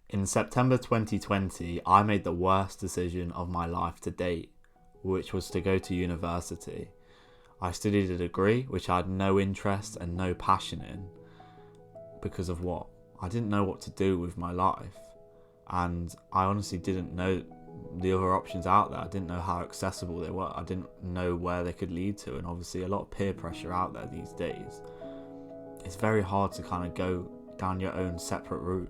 In September 2020, I made the worst decision of my life to date, which was to go to university. I studied a degree which I had no interest and no passion in because of what? I didn't know what to do with my life, and I honestly didn't know the other options out there. I didn't know how accessible they were. I didn't know where they could lead to, and obviously a lot of peer pressure out there these days. It's very hard to kind of go down your own separate route.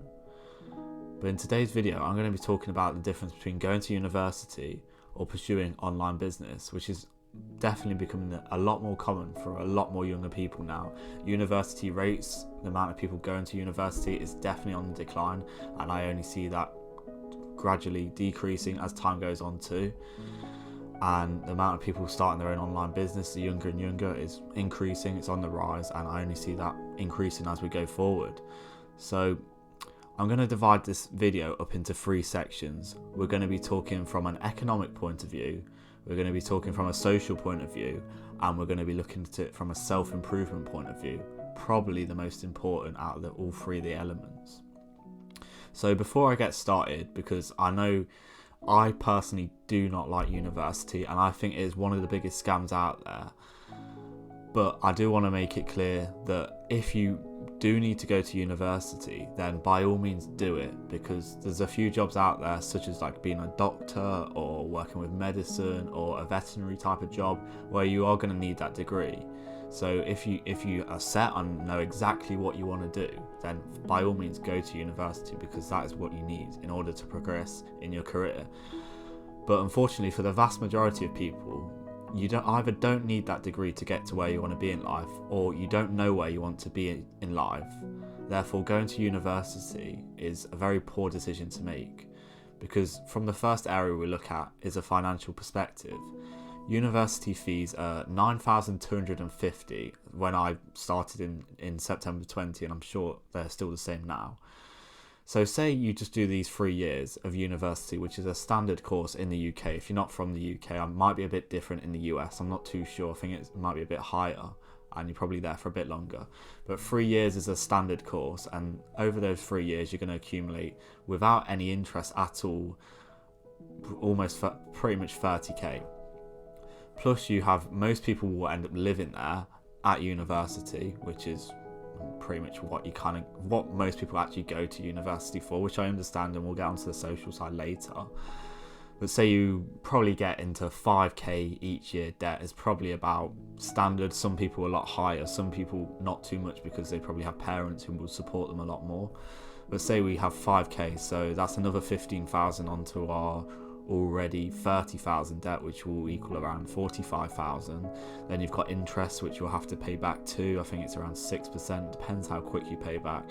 But in today's video, I'm going to be talking about the difference between going to university or pursuing online business, which is definitely becoming a lot more common for a lot more younger people now. University rates, the amount of people going to university is definitely on the decline, and I only see that gradually decreasing as time goes on too. And the amount of people starting their own online business, the younger and younger, is increasing. It's on the rise, and I only see that increasing as we go forward. So I'm going to divide this video up into 3 sections. We're going to be talking from an economic point of view, we're going to be talking from a social point of view, and we're going to be looking at it from a self-improvement point of view. Probably the most important out of all 3 of the elements. So before I get started, because I know I personally do not like university, and I think it is one of the biggest scams out there. But I do want to make it clear that if you do need to go to university, then by all means do it, because there's a few jobs out there, such as like being a doctor or working with medicine or a veterinary type of job, where you are going to need that degree. So if you are set on know exactly what you want to do, then by all means go to university, because that is what you need in order to progress in your career. But unfortunately, for the vast majority of people, you don't need that degree to get to where you want to be in life, or you don't know where you want to be in life. Therefore, going to university is a very poor decision to make, because from the first area we look at is a financial perspective. University fees are $9,250 when I started in September 20, and I'm sure they're still the same now. So say you just do these 3 years of university, which is a standard course in the UK. If you're not from the UK, it might be a bit different in the US. I'm not too sure. I think it might be a bit higher, and you're probably there for a bit longer. But 3 years is a standard course, and over those 3 years, you're going to accumulate, without any interest at all, pretty much 30k. Plus, you have most people will end up living there at university, which is pretty much what most people actually go to university for, which I understand, and we'll get onto the social side later. But say you probably get into 5k each year debt is probably about standard. Some people a lot higher, some people not too much, because they probably have parents who will support them a lot more. But say we have 5k, so that's another 15,000 onto our already 30,000 debt, which will equal around 45,000. Then you've got interest, which you'll have to pay back too. I think it's around 6%, depends how quick you pay back.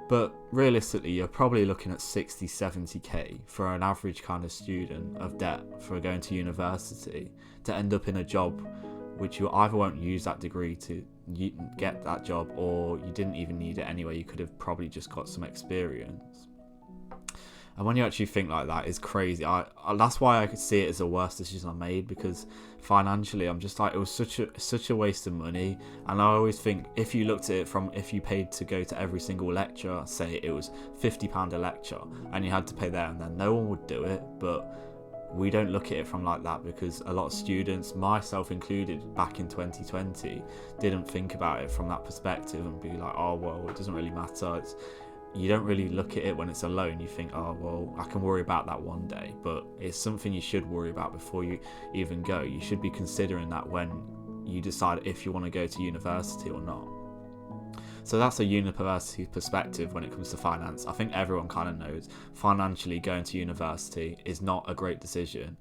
But realistically, you're probably looking at 60, 70k for an average kind of student of debt for going to university, to end up in a job which you either won't use that degree to get that job, or you didn't even need it anyway. You could have probably just got some experience. And when you actually think like that, it's crazy. That's why I could see it as the worst decision I made, because financially, I'm just like, it was such a waste of money. And I always think, if you looked at it from, if you paid to go to every single lecture, say it was £50 a lecture, and you had to pay there and then, no one would do it. But we don't look at it from like that, because a lot of students, myself included, back in 2020, didn't think about it from that perspective and be like, oh well, it doesn't really matter. You don't really look at it when it's alone. You think, oh well, I can worry about that one day. But it's something you should worry about before you even go. You should be considering that when you decide if you want to go to university or not. So that's a university perspective when it comes to finance. I think everyone kind of knows financially going to university is not a great decision.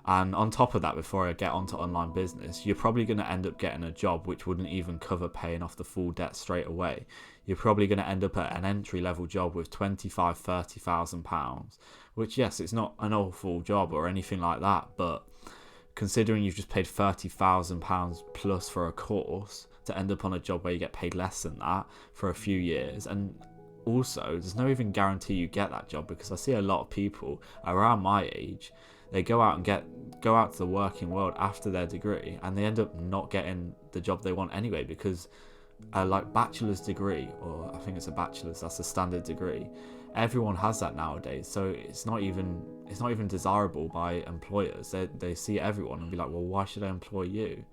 And on top of that, before I get onto online business, you're probably going to end up getting a job which wouldn't even cover paying off the full debt straight away. You're probably going to end up at an entry-level job with £25,000-30,000, which, yes, it's not an awful job or anything like that, but considering you've just paid £30,000 plus for a course, to end up on a job where you get paid less than that for a few years. And also, there's no even guarantee you get that job, because I see a lot of people around my age, they go out to the working world after their degree, and they end up not getting the job they want anyway, because like bachelor's degree, or I think it's a bachelor's, that's a standard degree, everyone has that nowadays. So it's not even desirable by employers. They see everyone and be like, well, why should I employ you?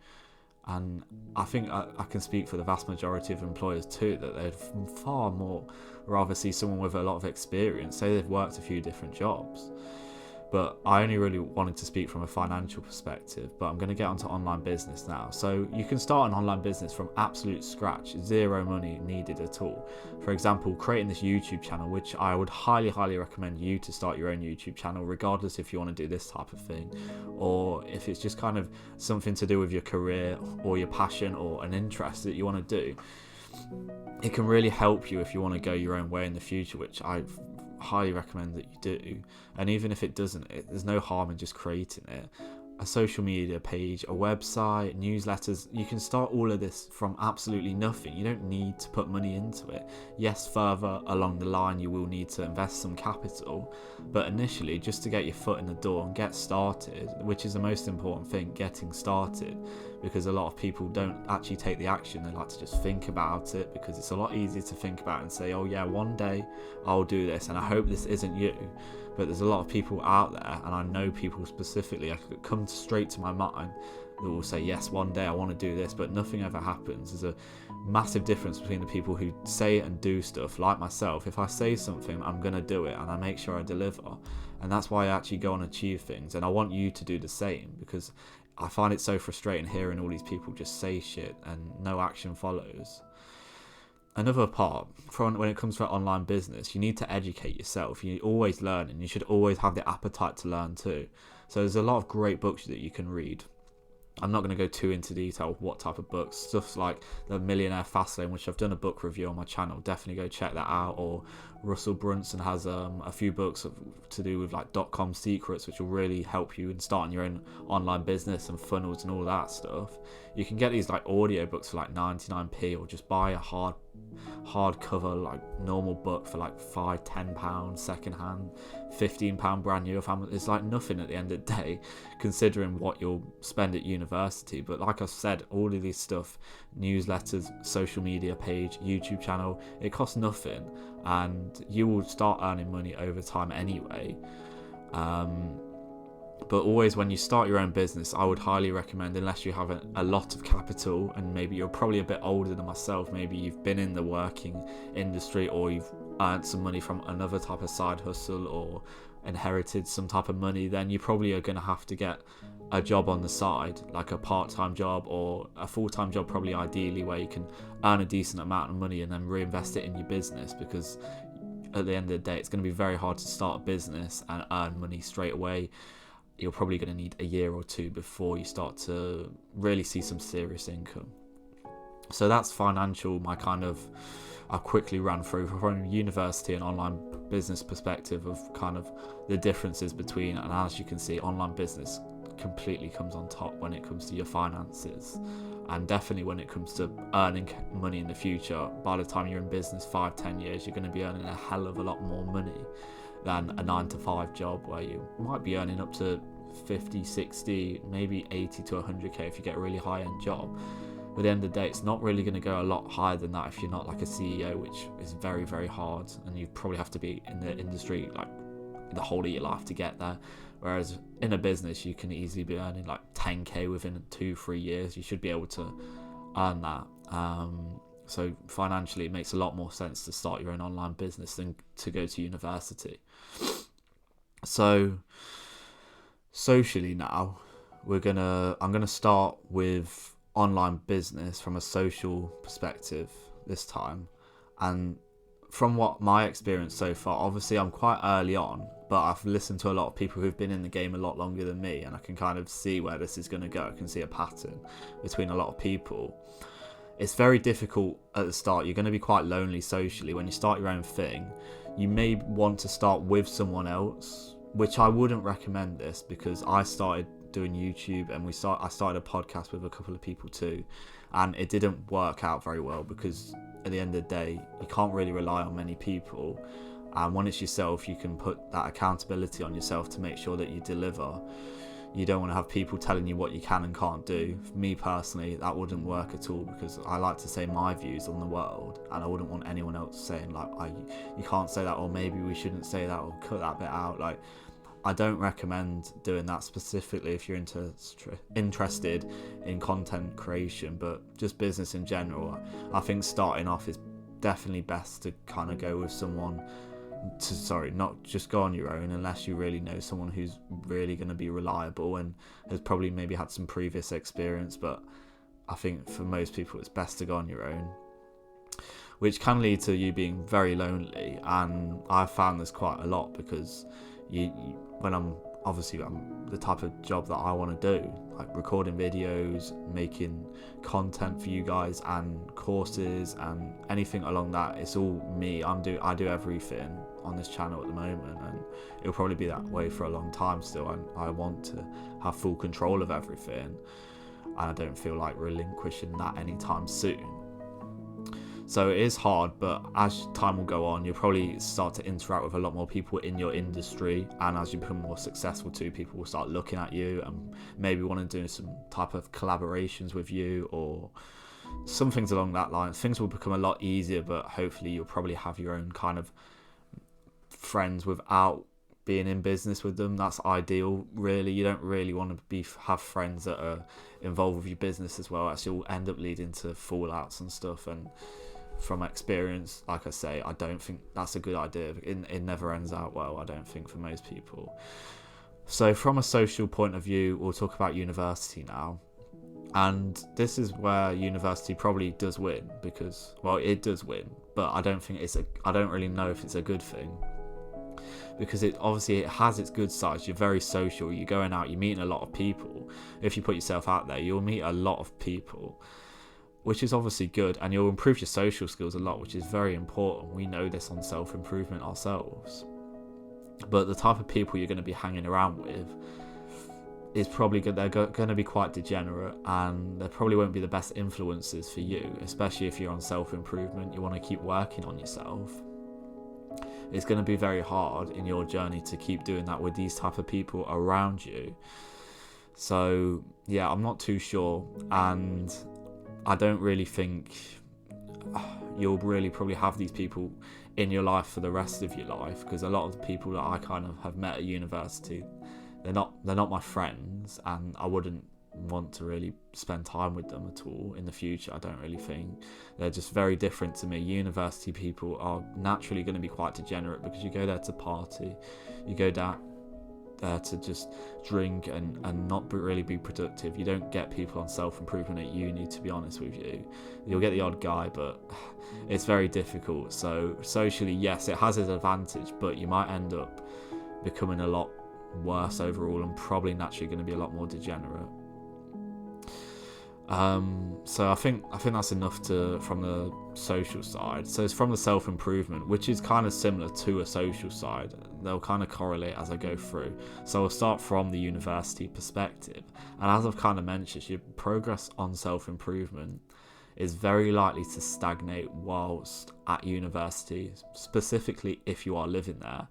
And I think I can speak for the vast majority of employers too, that they'd far more rather see someone with a lot of experience, say they've worked a few different jobs. But I only really wanted to speak from a financial perspective, but I'm going to get onto online business now. So you can start an online business from absolute scratch, zero money needed at all. For example, creating this YouTube channel, which I would highly recommend you to start your own YouTube channel, regardless if you want to do this type of thing, or if it's just kind of something to do with your career or your passion or an interest that you want to do. It can really help you if you want to go your own way in the future, which I highly recommend that you do. And even if it doesn't, there's no harm in just creating it. A social media page, a website, newsletters, you can start all of this from absolutely nothing. You don't need to put money into it. Yes, further along the line you will need to invest some capital, but initially, just to get your foot in the door and get started, which is the most important thing, getting started, because a lot of people don't actually take the action. They like to just think about it, because it's a lot easier to think about and say, oh yeah, one day I'll do this, and I hope this isn't you. But there's a lot of people out there, and I know people specifically, I could come straight to my mind, that will say, yes, one day I want to do this, but nothing ever happens. There's a massive difference between the people who say and do stuff, like myself. If I say something, I'm going to do it, and I make sure I deliver. And that's why I actually go and achieve things. And I want you to do the same, because I find it so frustrating hearing all these people just say shit and no action follows. Another part, when it comes to online business, you need to educate yourself. You always learn, and you should always have the appetite to learn too. So there's a lot of great books that you can read. I'm not going to go too into detail of what type of books. Stuff like The Millionaire Fastlane, which I've done a book review on my channel. Definitely go check that out. Or Russell Brunson has a few books to do with like .com secrets, which will really help you in starting your own online business and funnels and all that stuff. You can get these like audio books for like 99p, or just buy a hardcover like normal book for like £5-10 second hand, £15 brand new. It's like nothing at the end of the day, considering what you'll spend at university. But like I said, all of this stuff, newsletters, social media page, YouTube channel, it costs nothing, and you will start earning money over time anyway. But always, when you start your own business, I would highly recommend, unless you have a lot of capital, and maybe you're probably a bit older than myself, maybe you've been in the working industry, or you've earned some money from another type of side hustle, or inherited some type of money, then you probably are going to have to get a job on the side, like a part-time job or a full-time job, probably ideally, where you can earn a decent amount of money and then reinvest it in your business. Because at the end of the day, it's going to be very hard to start a business and earn money straight away. You're probably going to need a year or two before you start to really see some serious income. So that's financial, I quickly ran through from university and online business perspective of kind of the differences between, and as you can see, online business completely comes on top when it comes to your finances, and definitely when it comes to earning money in the future. By the time you're in business 5-10 years, you're going to be earning a hell of a lot more money than a 9-to-5 job, where you might be earning up to 50, 60, maybe 80 to 100k if you get a really high-end job. But at the end of the day, it's not really going to go a lot higher than that if you're not like a CEO, which is very, very hard, and you probably have to be in the industry like the whole of your life to get there. Whereas in a business, you can easily be earning like 10k within 2-3 years. You should be able to earn that. So financially, it makes a lot more sense to start your own online business than to go to university. So socially now, I'm gonna start with online business from a social perspective this time. And from what my experience so far, obviously I'm quite early on, but I've listened to a lot of people who've been in the game a lot longer than me, and I can kind of see where this is going to go. I can see a pattern between a lot of people. It's very difficult at the start. You're going to be quite lonely socially when you start your own thing. You may want to start with someone else, which I wouldn't recommend this, because I started doing YouTube and I started a podcast with a couple of people too, and it didn't work out very well, because at the end of the day, you can't really rely on many people. And when it's yourself, you can put that accountability on yourself to make sure that you deliver. you don't want to have people telling you what you can and can't do. For me personally, that wouldn't work at all, because I like to say my views on the world, and I wouldn't want anyone else saying like, you can't say that, or maybe we shouldn't say that, or cut that bit out. Like, I don't recommend doing that, specifically if you're interested in content creation, but just business in general. I think starting off is definitely best to kind of go with someone not just go on your own, unless you really know someone who's really going to be reliable and has probably maybe had some previous experience. But I think for most people it's best to go on your own, which can lead to you being very lonely. And I've found this quite a lot, because when I'm the type of job that I want to do, like recording videos, making content for you guys, and courses and anything along that, it's all me. I do everything on this channel at the moment, and it'll probably be that way for a long time still. And I want to have full control of everything, and I don't feel like relinquishing that anytime soon. So it is hard, but as time will go on, you'll probably start to interact with a lot more people in your industry, and as you become more successful too, people will start looking at you and maybe want to do some type of collaborations with you, or some things along that line. Things will become a lot easier, but hopefully you'll probably have your own kind of friends without being in business with them. That's ideal, really. You don't really want to have friends that are involved with your business as well. Actually, will end up leading to fallouts and stuff. And from experience, like I say, I don't think that's a good idea. It never ends out well, I don't think, for most people. So from a social point of view, we'll talk about university now. And this is where university probably does win, because, well, it does win, but I don't really know if it's a good thing, because it has its good sides. You're very social, you're going out, you're meeting a lot of people. If you put yourself out there, you'll meet a lot of people, which is obviously good, and you'll improve your social skills a lot, which is very important. We know this on self-improvement ourselves. But the type of people you're going to be hanging around with is probably good. They're going to be quite degenerate, and they probably won't be the best influences for you, especially if you're on self-improvement. You want to keep working on yourself. It's going to be very hard in your journey to keep doing that with these type of people around you. So yeah, I'm not too sure, and I don't really think you'll really probably have these people in your life for the rest of your life, because a lot of the people that I kind of have met at university, they're not my friends, and I wouldn't want to really spend time with them at all in the future. I don't really think. They're just very different to me. University people are naturally going to be quite degenerate, because you go there to party, you go down there to just drink and not really be productive. You don't get people on self-improvement at uni, to be honest with you. You'll get the odd guy, but it's very difficult. So socially, yes, it has its advantage, but you might end up becoming a lot worse overall, and probably naturally going to be a lot more degenerate. So I think that's enough from the social side. So it's from the self-improvement, which is kind of similar to a social side. They'll kind of correlate as I go through. So I'll start from the university perspective. And as I've kind of mentioned, your progress on self-improvement is very likely to stagnate whilst at university, specifically if you are living there.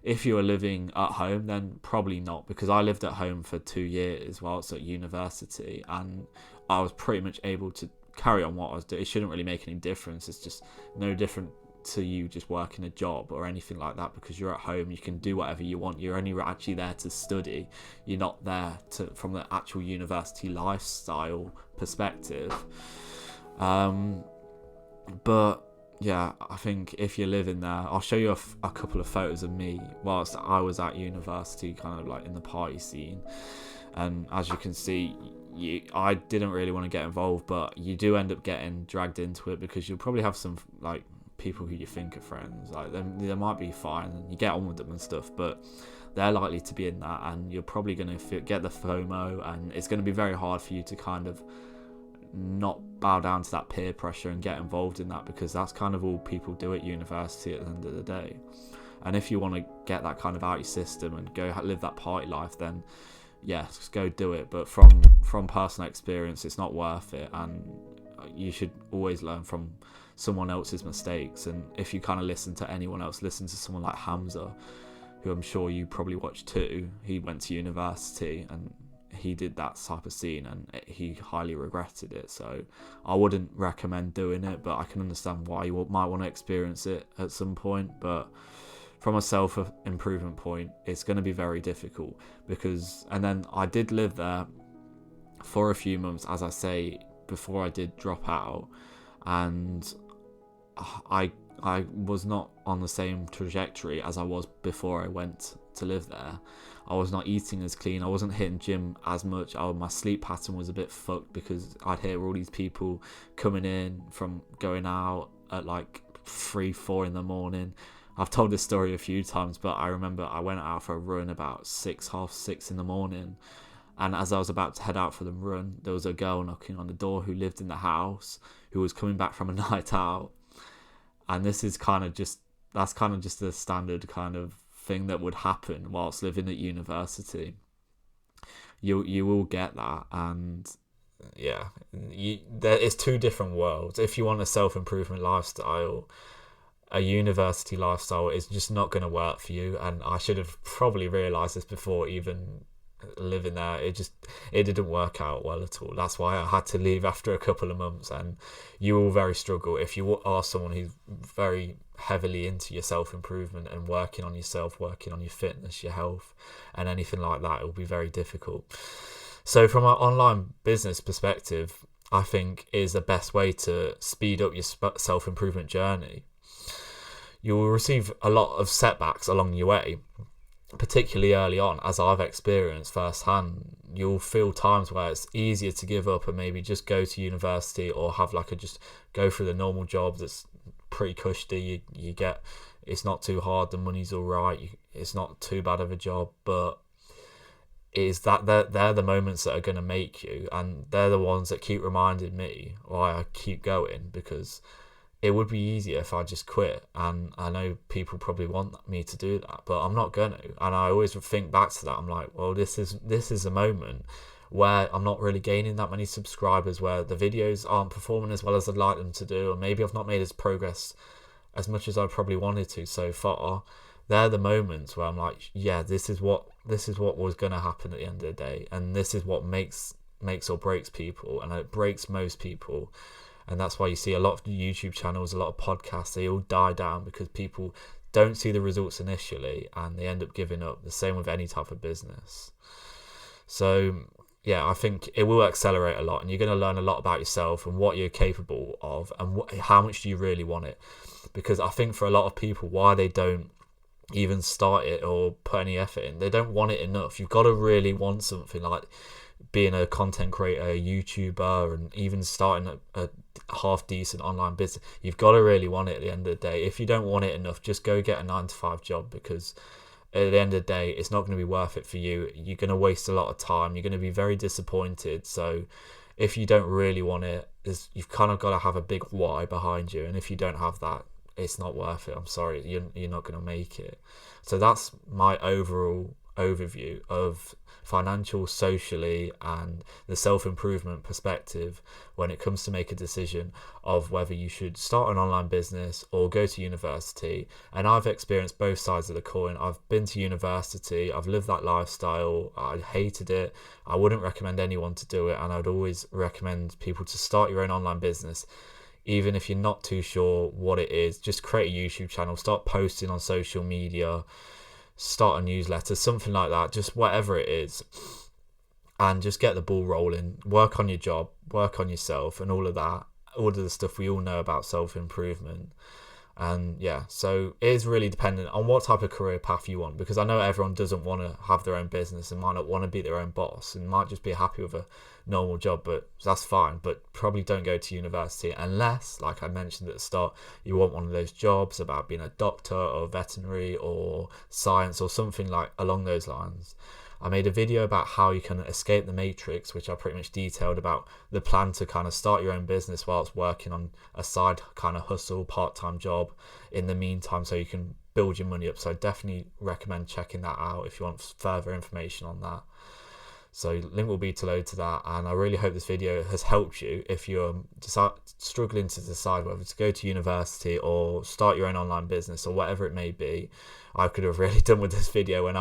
If you are living at home, then probably not, because I lived at home for 2 years whilst at university, and I was pretty much able to carry on what I was doing. It shouldn't really make any difference. It's just no different to you just working a job or anything like that, because you're at home, you can do whatever you want. You're only actually there to study. You're not there from the actual university lifestyle perspective. But yeah, I think if you're living there, I'll show you a couple of photos of me whilst I was at university, kind of like in the party scene. And as you can see, I didn't really want to get involved, but you do end up getting dragged into it, because you'll probably have some like people who you think are friends. Like they might be fine and you get on with them and stuff, but they're likely to be in that, and you're probably going to get the FOMO, and it's going to be very hard for you to kind of not bow down to that peer pressure and get involved in that, because that's kind of all people do at university at the end of the day. And if you want to get that kind of out your system and go live that party life, then yeah, just go do it. But from personal experience, it's not worth it, and you should always learn from someone else's mistakes. And if you kind of listen to anyone else, listen to someone like Hamza, who I'm sure you probably watched too. He went to university and he did that type of scene, and he highly regretted it. So I wouldn't recommend doing it, but I can understand why you might want to experience it at some point. But from a self-improvement point, it's going to be very difficult and then I did live there for a few months, as I say, before I did drop out, and I was not on the same trajectory as I was before I went to live there. I was not eating as clean. I wasn't hitting gym as much. My sleep pattern was a bit fucked because I'd hear all these people coming in from going out at like 3-4 in the morning. I've told this story a few times, but I remember I went out for a run about 6:30 in the morning, and as I was about to head out for the run, there was a girl knocking on the door who lived in the house, who was coming back from a night out. And this is that's kind of just the standard kind of thing that would happen whilst living at university. You will get that, and yeah, it's two different worlds. If you want a self-improvement lifestyle, a university lifestyle is just not going to work for you. And I should have probably realised this before even living there. It didn't work out well at all. That's why I had to leave after a couple of months, and you will very struggle if you are someone who's very heavily into your self-improvement and working on yourself, working on your fitness, your health and anything like that. It will be very difficult. So from an online business perspective, I think is the best way to speed up your self-improvement journey. You will receive a lot of setbacks along your way, particularly early on, as I've experienced firsthand. You'll feel times where it's easier to give up and maybe just go to university, or have just go through the normal job that's pretty cushy. You get, it's not too hard, the money's all right, it's not too bad of a job, but is that they're the moments that are going to make you, and they're the ones that keep reminding me why I keep going, because it would be easier if I just quit, and I know people probably want me to do that, but I'm not going to. And I always think back to that. I'm like, well, this is a moment where I'm not really gaining that many subscribers, where the videos aren't performing as well as I'd like them to do, or maybe I've not made as progress as much as I probably wanted to so far. They're the moments where I'm like, yeah, this is what was going to happen at the end of the day, and this is what makes or breaks people, and it breaks most people. And that's why you see a lot of YouTube channels, a lot of podcasts, they all die down because people don't see the results initially and they end up giving up. The same with any type of business. So yeah, I think it will accelerate a lot, and you're going to learn a lot about yourself and what you're capable of, and how much do you really want it. Because I think for a lot of people, why they don't even start it or put any effort in, they don't want it enough. You've got to really want something, like being a content creator, a YouTuber, and even starting a half decent online business. You've got to really want it at the end of the day. If you don't want it enough, just go get a 9-to-5 job, because at the end of the day, it's not going to be worth it for you. You're going to waste a lot of time. You're going to be very disappointed. So if you don't really want it, you've kind of got to have a big why behind you. And if you don't have that, it's not worth it. I'm sorry, you're not going to make it. So that's my overall overview of financial, socially, and the self-improvement perspective when it comes to make a decision of whether you should start an online business or go to university. And I've experienced both sides of the coin. I've been to university, I've lived that lifestyle, I hated it. I wouldn't recommend anyone to do it, and I'd always recommend people to start your own online business. Even if you're not too sure what it is, just create a YouTube channel, start posting on social media, start a newsletter, something like that, just whatever it is, and just get the ball rolling. Work on your job, work on yourself, and all of the stuff we all know about self-improvement. And yeah, so it is really dependent on what type of career path you want, because I know everyone doesn't want to have their own business and might not want to be their own boss and might just be happy with a normal job, but that's fine. But probably don't go to university unless, like I mentioned at the start, you want one of those jobs about being a doctor or veterinary or science or something like along those lines. I made a video about how you can escape the matrix, which I pretty much detailed about the plan to kind of start your own business whilst working on a side kind of hustle, part-time job in the meantime, so you can build your money up. So I definitely recommend checking that out if you want further information on that. So link will be below to that, and I really hope this video has helped you if you're struggling to decide whether to go to university or start your own online business or whatever it may be. I could have really done with this video when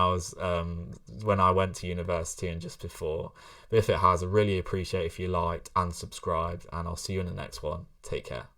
I went to university and just before. But if it has, I really appreciate if you liked and subscribed, and I'll see you in the next one. Take care.